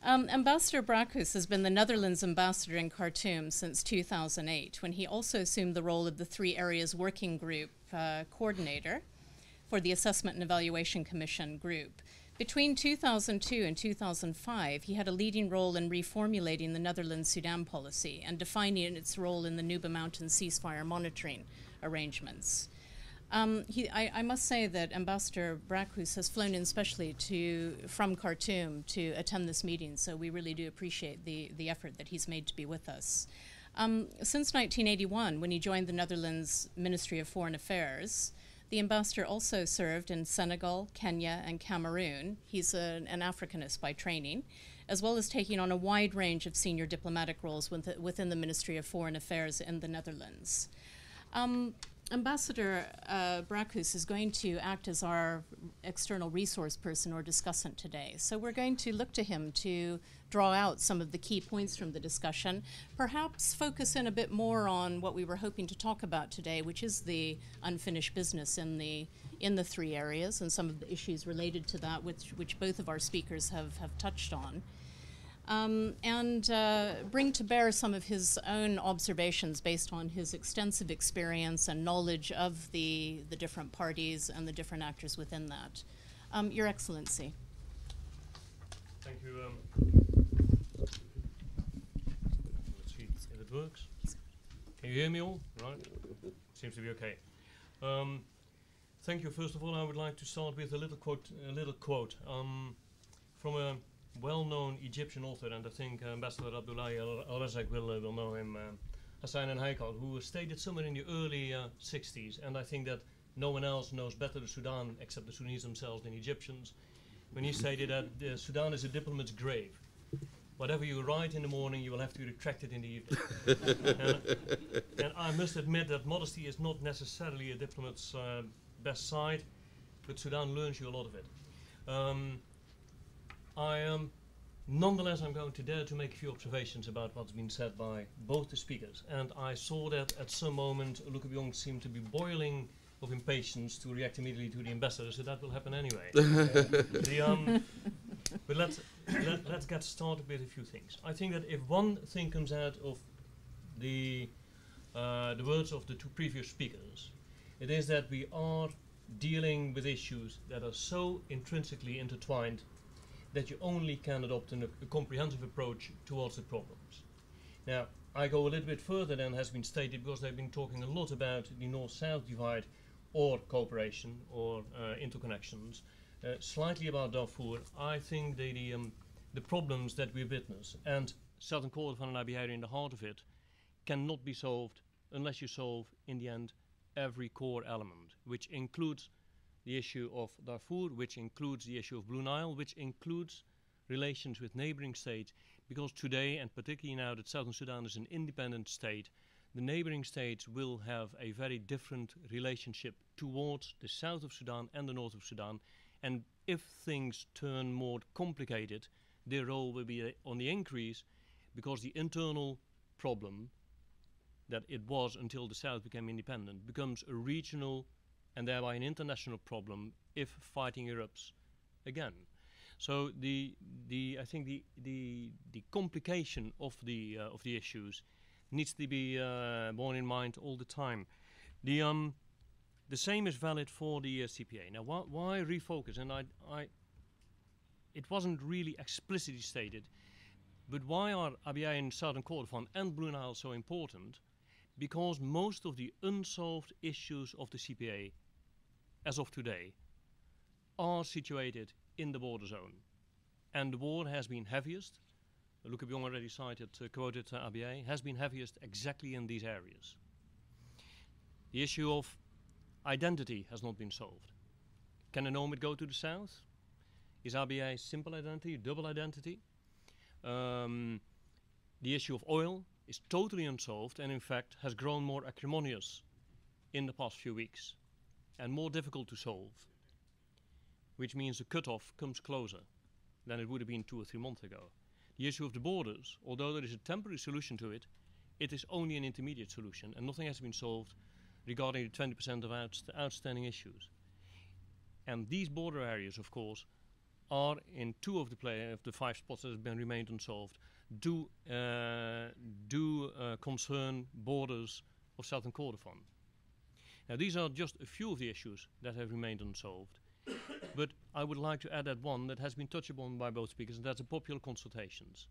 Ambassador Braakhuis has been the Netherlands ambassador in Khartoum since 2008, when he also assumed the role of the Three Areas Working Group coordinator for the Assessment and Evaluation Commission group. Between 2002 and 2005, he had a leading role in reformulating the Netherlands Sudan policy and defining its role in the Nuba Mountain ceasefire monitoring arrangements. I must say that Ambassador Braakhuis has flown in specially from Khartoum to attend this meeting, so we really do appreciate the effort that he's made to be with us. Since 1981, when he joined the Netherlands Ministry of Foreign Affairs, the ambassador also served in Senegal, Kenya, and Cameroon. He's an Africanist by training, as well as taking on a wide range of senior diplomatic roles within the Ministry of Foreign Affairs in the Netherlands. Ambassador Braakhuis is going to act as our external resource person or discussant today. So we're going to look to him to draw out some of the key points from the discussion, perhaps focus in a bit more on what we were hoping to talk about today, which is the unfinished business in the three areas and some of the issues related to that, which both of our speakers have touched on. And bring to bear some of his own observations based on his extensive experience and knowledge of the different parties and the different actors within that. Your Excellency. Thank you. Let's see if it works. Can you hear me all? Right? Seems to be okay. Thank you. First of all, I would like to start with a little quote from a well-known Egyptian author, and I think Ambassador Abyei al-Razak will know him, Hassan and Haikal, who stated somewhere in the early 60s, and I think that no one else knows better the Sudan except the Sudanese themselves than Egyptians, when he stated that Sudan is a diplomat's grave. Whatever you write in the morning, you will have to retract it in the evening. And I must admit that modesty is not necessarily a diplomat's best side, but Sudan learns you a lot of it. Nonetheless, I'm going to dare to make a few observations about what's been said by both the speakers. And I saw that at some moment, Luke Young seemed to be boiling of impatience to react immediately to the ambassador, so that will happen anyway. But let's get started with a few things. I think that if one thing comes out of the words of the two previous speakers, it is that we are dealing with issues that are so intrinsically intertwined that you only can adopt a comprehensive approach towards the problems. Now, I go a little bit further than has been stated, because they've been talking a lot about the North-South divide or cooperation or interconnections. Slightly about Darfur, I think the problems that we witness, and Southern Kordofan and Abyei are in the heart of it, cannot be solved unless you solve, in the end, every core element, which includes the issue of Darfur, which includes the issue of Blue Nile, which includes relations with neighboring states, because today, and particularly now that Southern Sudan is an independent state, the neighboring states will have a very different relationship towards the south of Sudan and the north of Sudan, and if things turn more complicated, their role will be on the increase, because the internal problem that it was until the south became independent becomes a regional and thereby an international problem if fighting erupts again. So I think the complication of the issues needs to be borne in mind all the time. The same is valid for the CPA. Now, why refocus? And it wasn't really explicitly stated, but why are Abyei and Southern Kordofan and Blue Nile so important? Because most of the unsolved issues of the CPA as of today are situated in the border zone. And the war has been heaviest, Luke Young already quoted Abyei, has been heaviest exactly in these areas. The issue of identity has not been solved. Can a nomad go to the south? Is Abyei simple identity, double identity? The issue of oil is totally unsolved, and in fact has grown more acrimonious in the past few weeks and more difficult to solve, which means the cutoff comes closer than it would have been 2 or 3 months ago. The issue of the borders, although there is a temporary solution to it, it is only an intermediate solution, and nothing has been solved regarding the 20% of outstanding issues. And these border areas, of course, are in two of the 5 spots that have been remained unsolved do concern borders of Southern Kordofan. Now these are just a few of the issues that have remained unsolved, but I would like to add that one that has been touched upon by both speakers, and that's the popular consultations.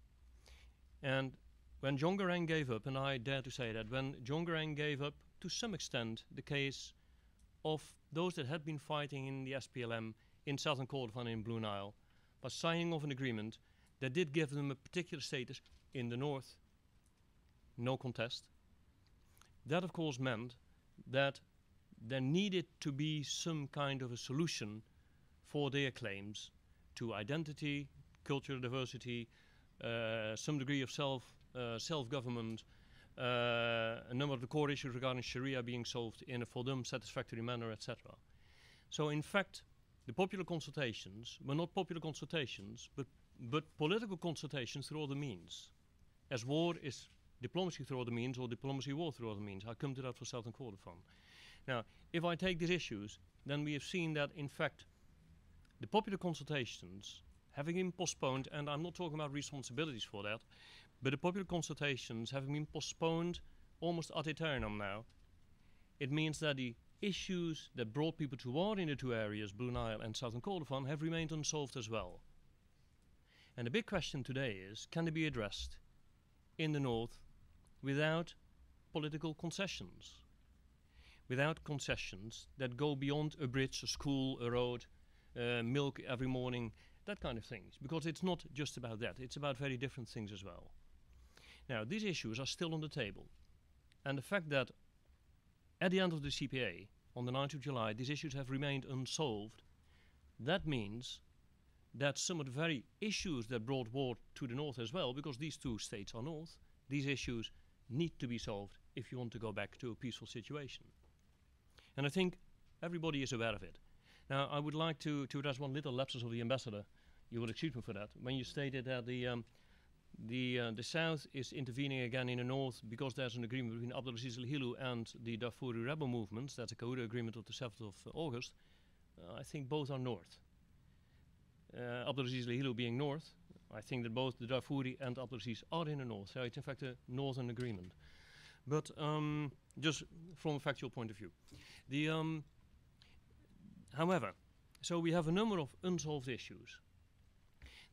And when John Garang gave up, and I dare to say that, when John Garang gave up to some extent the case of those that had been fighting in the SPLM in Southern Kordofan and in Blue Nile, by signing off an agreement that did give them a particular status in the north, no contest. That of course meant that there needed to be some kind of a solution for their claims to identity, cultural diversity, some degree of self-government, a number of the core issues regarding Sharia being solved in a for them satisfactory manner, etc. So in fact, the popular consultations were not popular consultations, but political consultations through other means. As war is diplomacy through other means, or diplomacy war through other means. I come to that for Southern Kordofan. Now, if I take these issues, then we have seen that in fact the popular consultations having been postponed, and I'm not talking about responsibilities for that, but the popular consultations having been postponed almost ad aeternum now, it means that the issues that brought people to war in the two areas, Blue Nile and Southern Kordofan, have remained unsolved as well. And the big question today is, can they be addressed in the north without political concessions? Without concessions that go beyond a bridge, a school, a road, milk every morning, that kind of things. Because it's not just about that, it's about very different things as well. Now, these issues are still on the table. And the fact that at the end of the CPA, on the 9th of July, these issues have remained unsolved, that means that some of the very issues that brought war to the north as well, because these two states are north, these issues need to be solved if you want to go back to a peaceful situation. And I think everybody is aware of it. Now, I would like to address one little lapsus of the ambassador. You will excuse me for that. When you stated that the south is intervening again in the north because there's an agreement between Abdelaziz al-Hilu and the Darfuri rebel movements, that's a Kaouda agreement of the 7th of August, I think both are north. Abdelaziz al-Hilu being north, I think that both the Darfuri and Abdelaziz are in the north, so it's in fact a northern agreement. But just from a factual point of view. However, so we have a number of unsolved issues.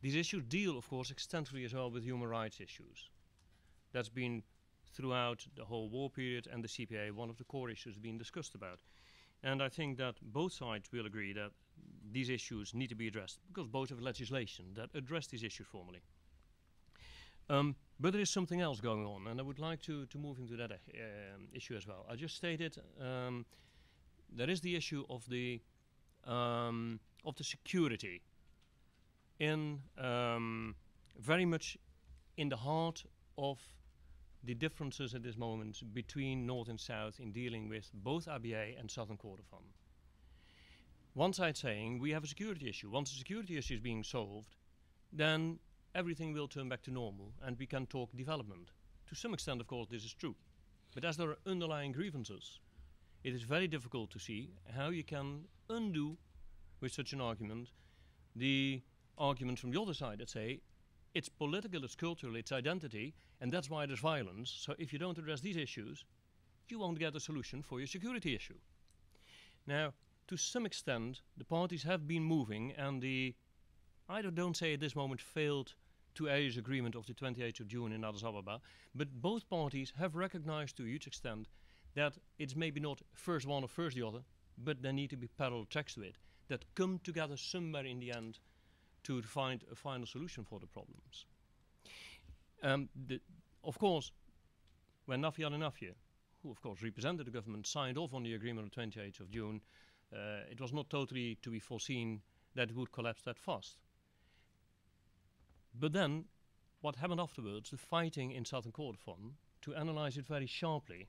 These issues deal, of course, extensively as well with human rights issues. That's been throughout the whole war period and the CPA, one of the core issues being discussed about. And I think that both sides will agree that these issues need to be addressed, because both have legislation that address these issues formally. But there is something else going on, and I would like to move into that issue as well. I just stated there is the issue of the security in very much in the heart of the differences at this moment between North and South in dealing with both Abyei and Southern Kordofan. One side saying we have a security issue. Once the security issue is being solved, then everything will turn back to normal and we can talk development. To some extent, of course, this is true. But as there are underlying grievances, it is very difficult to see how you can undo, with such an argument, the argument from the other side that say it's political, it's cultural, it's identity, and that's why there's violence. So if you don't address these issues, you won't get a solution for your security issue. Now, to some extent, the parties have been moving, and I don't say at this moment failed to A's agreement of the 28th of June in Addis Ababa, but both parties have recognized to a huge extent that it's maybe not first one or first the other, but there need to be parallel tracks to it that come together somewhere in the end to find a final solution for the problems. Of course, when Nafi al-Nafia, who of course represented the government, signed off on the agreement on the 28th of June, it was not totally to be foreseen that it would collapse that fast. But then, what happened afterwards, the fighting in Southern Kordofan, to analyze it very sharply,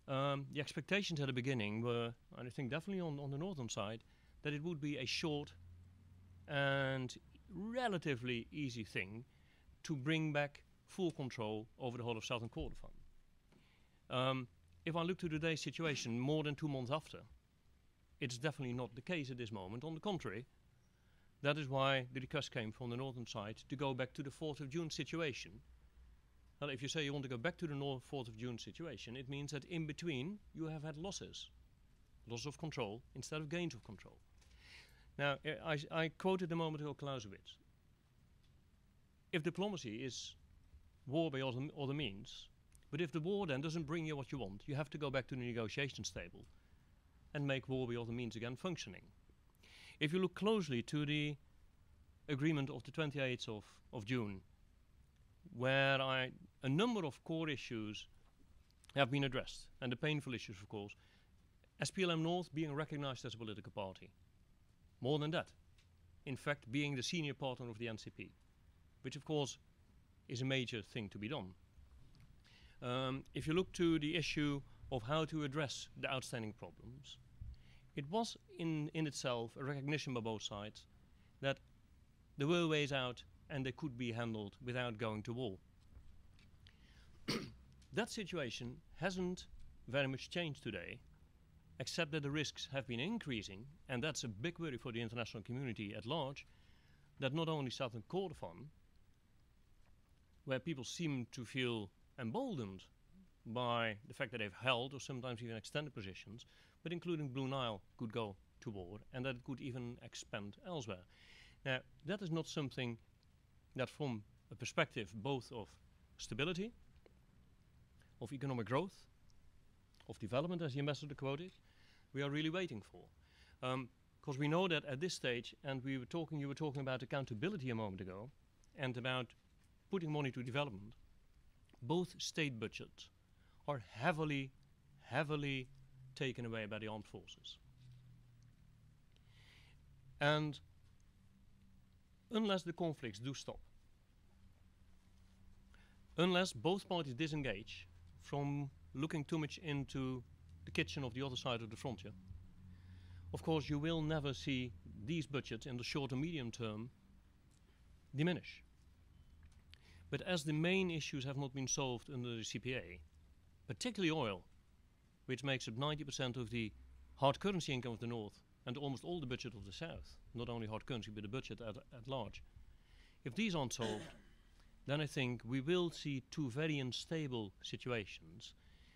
the expectations at the beginning were, and I think definitely on the northern side, that it would be a short and relatively easy thing to bring back full control over the whole of Southern Kordofan. If I look to today's situation, more than 2 months after, it's definitely not the case at this moment. On the contrary, That is why the request came from the northern side to go back to the 4th of June situation. Well, if you say you want to go back to the 4th of June situation, it means that in between you have had losses. Loss of control instead of gains of control. Now, I quoted a moment ago Clausewitz. If diplomacy is war by other means, but if the war then doesn't bring you what you want, you have to go back to the negotiations table and make war by other means again functioning. If you look closely to the agreement of the 28th of June, where a number of core issues have been addressed, and the painful issues, of course, SPLM North being recognized as a political party. More than that, in fact, being the senior partner of the NCP, which of course is a major thing to be done. If you look to the issue of how to address the outstanding problems, it was in itself a recognition by both sides that there were ways out and they could be handled without going to war. That situation hasn't very much changed today, except that the risks have been increasing, and that's a big worry for the international community at large, that not only Southern Kordofan, where people seem to feel emboldened by the fact that they've held or sometimes even extended positions, but including Blue Nile could go to war and that it could even expand elsewhere. Now, that is not something that from a perspective both of stability, of economic growth, of development, as the ambassador quoted, we are really waiting for. Because we know that at this stage, and you were talking about accountability a moment ago, and about putting money to development, both state budgets are heavily taken away by the armed forces. And unless the conflicts do stop, unless both parties disengage from looking too much into the kitchen of the other side of the frontier, of course you will never see these budgets in the short and medium term diminish. But as the main issues have not been solved under the CPA, particularly oil, which makes up 90% of the hard currency income of the North and almost all the budget of the South, not only hard currency but the budget at large, if these aren't solved, then I think we will see two very unstable situations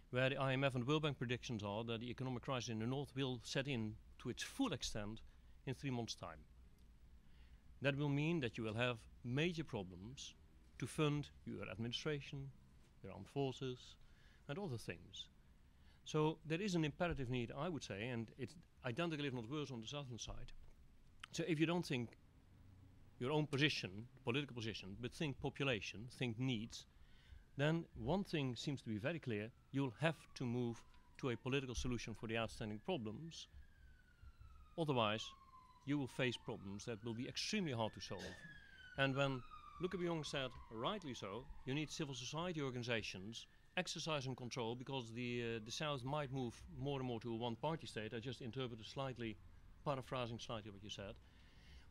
where the IMF and the World Bank predictions are that the economic crisis in the North will set in to its full extent in 3 months' time. That will mean that you will have major problems to fund your administration, your armed forces, and other things. So there is an imperative need, I would say, and it's identical if not worse on the southern side. So if you don't think your own position, political position, but think population, think needs, then one thing seems to be very clear: you'll have to move to a political solution for the outstanding problems. Otherwise, you will face problems that will be extremely hard to solve. And when Luca Biong said, rightly so, you need civil society organizations exercising control because the South might move more and more to a one-party state. I just interpreted slightly, paraphrasing slightly what you said.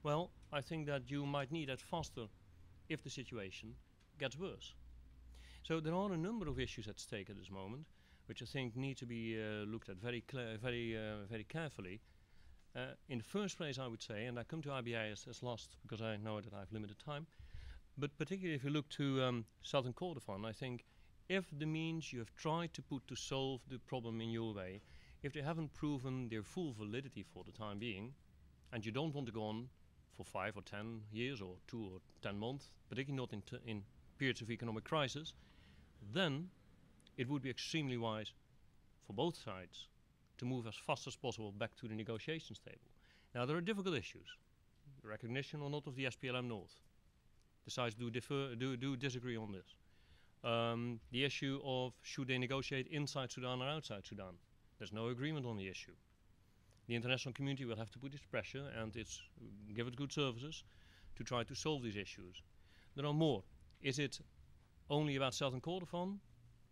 Well, I think that you might need that faster if the situation gets worse. So there are a number of issues at stake at this moment, which I think need to be looked at very carefully. In the first place, I would say, and I come to Abyei as last because I know that I have limited time, but particularly if you look to Southern Kordofan, I think if the means you have tried to put to solve the problem in your way, if they haven't proven their full validity for the time being, and you don't want to go on for 5 or 10 years or 2 or 10 months, particularly not in periods of economic crisis, then it would be extremely wise for both sides to move as fast as possible back to the negotiations table. Now there are difficult issues. The recognition or not of the SPLM North. The sides do disagree on this. The issue of should they negotiate inside Sudan or outside Sudan. There's no agreement on the issue. The international community will have to put its pressure and give it good services to try to solve these issues. There are more. Is it only about Southern Kordofan,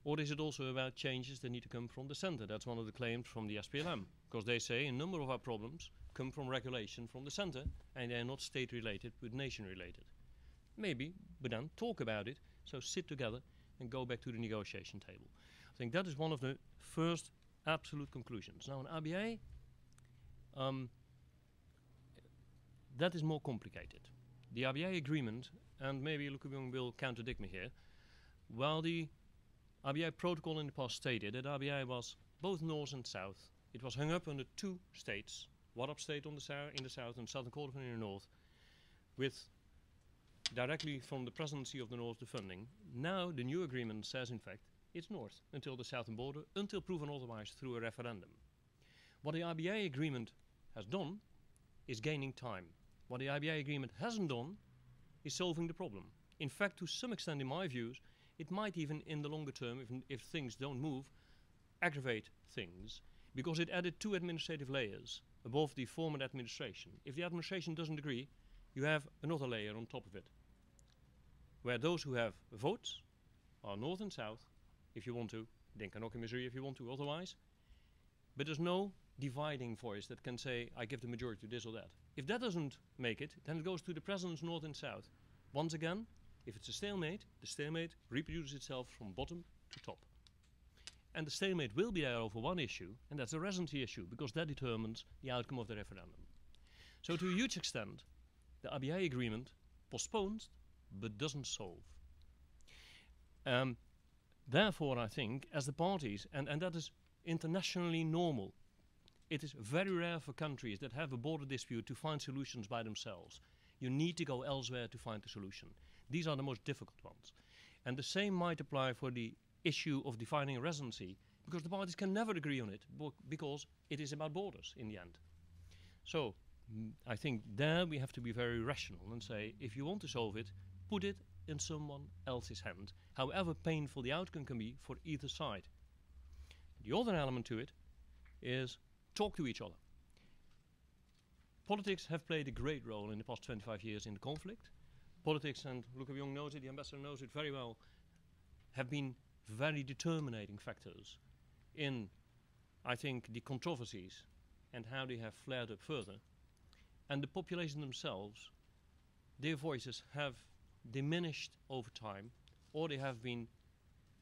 or is it also about changes that need to come from the center? That's one of the claims from the SPLM, because they say a number of our problems come from regulation from the center, and they're not state-related but nation-related. Maybe, but then talk about it, so sit together and go back to the negotiation table. I think that is one of the first absolute conclusions. Now in Abyei, that is more complicated. The Abyei agreement, and maybe Luc will contradict me here, while the Abyei protocol in the past stated that Abyei was both north and south, it was hung up under two states, Warab state in the south and Southern Kordofan in the north, with directly from the presidency of the north the funding. Now the new agreement says in fact it's north until the southern border, until proven otherwise through a referendum. What the Abyei agreement has done is gaining time. What the Abyei agreement hasn't done is solving the problem. In fact, to some extent in my views, it might even in the longer term, if things don't move, aggravate things, because it added two administrative layers above the former administration. If the administration doesn't agree, you have another layer on top of it, where those who have votes are north and south, if you want to, then can Missouri if you want to otherwise, but there's no dividing voice that can say, I give the majority to this or that. If that doesn't make it, then it goes to the presidents north and south. Once again, if it's a stalemate, the stalemate reproduces itself from bottom to top. And the stalemate will be there over one issue, and that's the residency issue, because that determines the outcome of the referendum. So to a huge extent, the Abyei agreement postpones, but doesn't solve. Therefore, I think, as the parties, and that is internationally normal, it is very rare for countries that have a border dispute to find solutions by themselves. You need to go elsewhere to find the solution. These are the most difficult ones. And the same might apply for the issue of defining a residency, because the parties can never agree on it, because it is about borders in the end. So, I think there we have to be very rational and say, if you want to solve it, put it in someone else's hand, however painful the outcome can be for either side. The other element to it is talk to each other. Politics have played a great role in the past 25 years in the conflict. Politics, and Luc de Jong knows it, the ambassador knows it very well, have been very determining factors in, I think, the controversies and how they have flared up further. And the population themselves, their voices have diminished over time, or they have been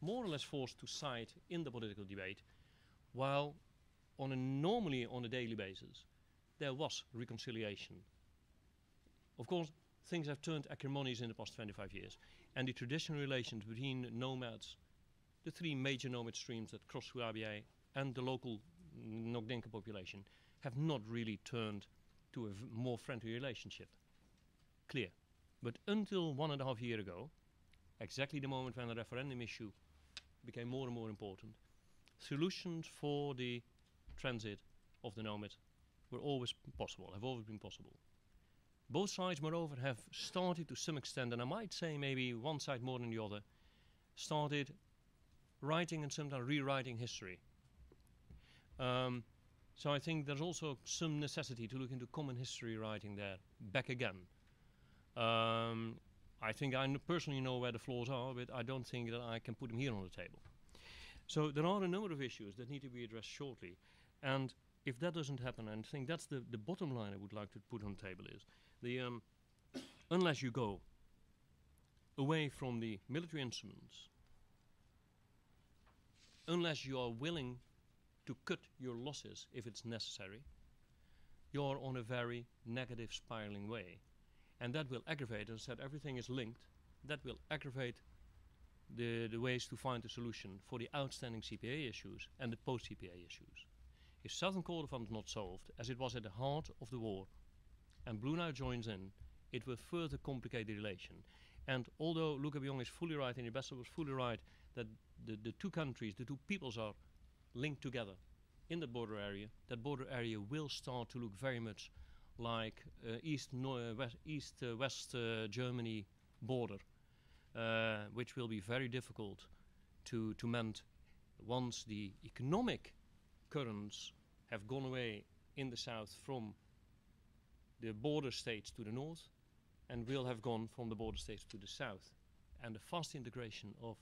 more or less forced to side in the political debate, while normally on a daily basis there was reconciliation. Of course, things have turned acrimonious in the past 25 years, and the traditional relations between nomads, the three major nomad streams that cross through Abyei, and the local Nogdenka population have not really turned to a more friendly relationship. Clear. But until 1.5 years ago, exactly the moment when the referendum issue became more and more important, solutions for the transit of the nomad were always possible, have always been possible. Both sides, moreover, have started to some extent, and I might say maybe one side more than the other, started writing and sometimes rewriting history. So I think there's also some necessity to look into common history writing there, back again. I think I personally know where the flaws are, but I don't think that I can put them here on the table. So there are a number of issues that need to be addressed shortly. And if that doesn't happen, and I think that's the bottom line I would like to put on the table is, unless you go away from the military instruments, unless you are willing to cut your losses if it's necessary, you're on a very negative spiraling way. And that will aggravate, as I said, everything is linked, that will aggravate the ways to find a solution for the outstanding CPA issues and the post-CPA issues. If Southern Kordofan is not solved, as it was at the heart of the war, and Blue now joins in, it will further complicate the relation. And although Luc de Jong is fully right, and the ambassador was fully right, that the two countries, the two peoples are linked together in the border area, that border area will start to look very much like East-West Germany border, which will be very difficult to mend once the economic currents have gone away in the south from the border states to the north, and will have gone from the border states to the south. And the fast integration of,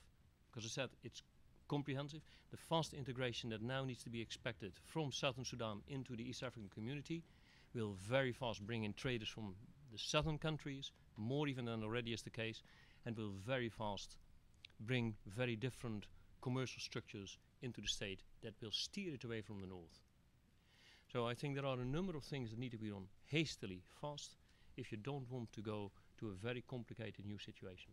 because I said it's comprehensive, the fast integration that now needs to be expected from Southern Sudan into the East African community will very fast bring in traders from the southern countries, more even than already is the case, and will very fast bring very different commercial structures into the state that will steer it away from the north. So I think there are a number of things that need to be done hastily, fast, if you don't want to go to a very complicated new situation.